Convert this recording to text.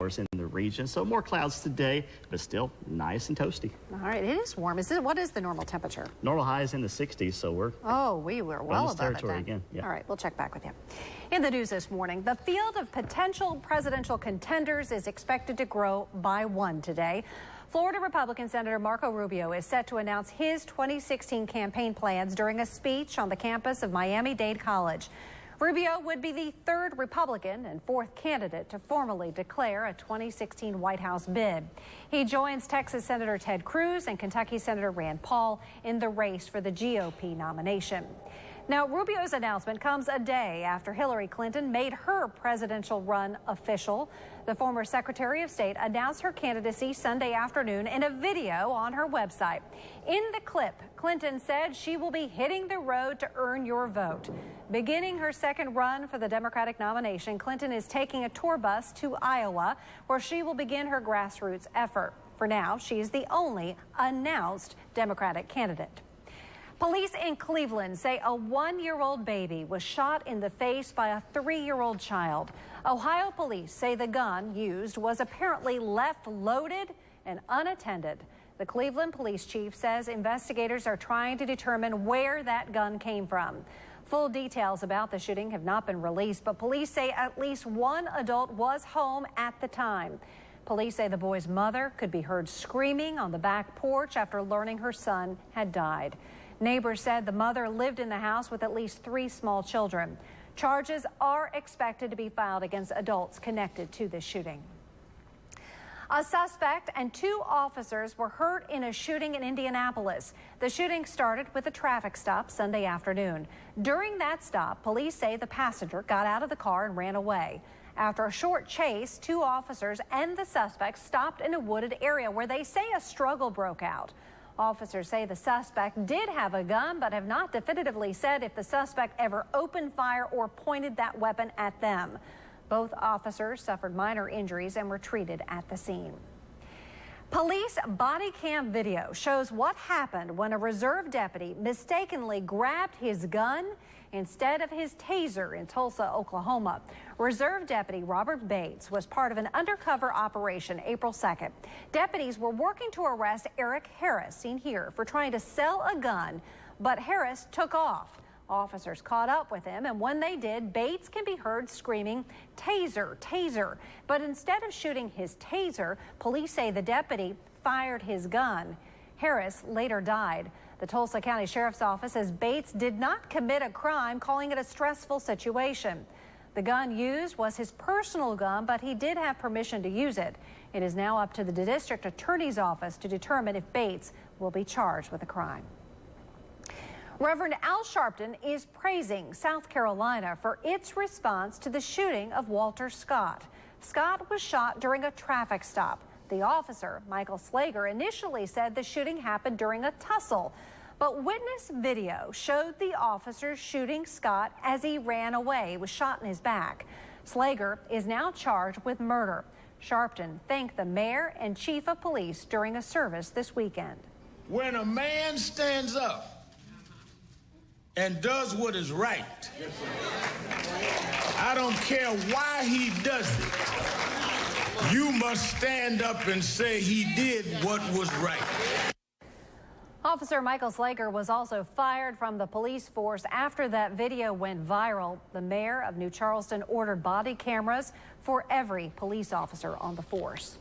in the region, so more clouds today, but still nice and toasty. All right, it is warm. What is the normal temperature? Normal high is in the 60s, so we're we were well above territory it then. Again. Yeah. All right, we'll check back with you. In the news this morning, the field of potential presidential contenders is expected to grow by one today. Florida Republican Senator Marco Rubio is set to announce his 2016 campaign plans during a speech on the campus of Miami-Dade College. Rubio would be the third Republican and fourth candidate to formally declare a 2016 White House bid. He joins Texas Senator Ted Cruz and Kentucky Senator Rand Paul in the race for the GOP nomination. Now, Rubio's announcement comes a day after Hillary Clinton made her presidential run official. The former Secretary of State announced her candidacy Sunday afternoon in a video on her website. In the clip, Clinton said she will be hitting the road to earn your vote. Beginning her second run for the Democratic nomination, Clinton is taking a tour bus to Iowa, where she will begin her grassroots effort. For now, she is the only announced Democratic candidate. Police in Cleveland say a 1-year-old baby was shot in the face by a 3-year-old child. Ohio police say the gun used was apparently left loaded and unattended. The Cleveland police chief says investigators are trying to determine where that gun came from. Full details about the shooting have not been released, but police say at least one adult was home at the time. Police say the boy's mother could be heard screaming on the back porch after learning her son had died. Neighbors said the mother lived in the house with at least 3 small children. Charges are expected to be filed against adults connected to this shooting. A suspect and 2 officers were hurt in a shooting in Indianapolis. The shooting started with a traffic stop Sunday afternoon. During that stop, police say the passenger got out of the car and ran away. After a short chase, 2 officers and the suspect stopped in a wooded area where they say a struggle broke out. Officers say the suspect did have a gun, but have not definitively said if the suspect ever opened fire or pointed that weapon at them. Both officers suffered minor injuries and were treated at the scene. Police body cam video shows what happened when a reserve deputy mistakenly grabbed his gun instead of his taser in Tulsa, Oklahoma. Reserve Deputy Robert Bates was part of an undercover operation April 2nd. Deputies were working to arrest Eric Harris, seen here, for trying to sell a gun, but Harris took off. Officers caught up with him, and when they did, Bates can be heard screaming, "Taser, taser." But instead of shooting his taser, police say the deputy fired his gun. Harris later died. The Tulsa County Sheriff's Office says Bates did not commit a crime, calling it a stressful situation. The gun used was his personal gun, but he did have permission to use it. It is now up to the district attorney's office to determine if Bates will be charged with a crime. Reverend Al Sharpton is praising South Carolina for its response to the shooting of Walter Scott. Scott was shot during a traffic stop. The officer, Michael Slager, initially said the shooting happened during a tussle, but witness video showed the officer shooting Scott as he ran away. He was shot in his back. Slager is now charged with murder. Sharpton thanked the mayor and chief of police during a service this weekend. When a man stands up and does what is right, I don't care why he does it, you must stand up and say he did what was right. Officer Michael Slager was also fired from the police force after that video went viral. The mayor of New Charleston ordered body cameras for every police officer on the force.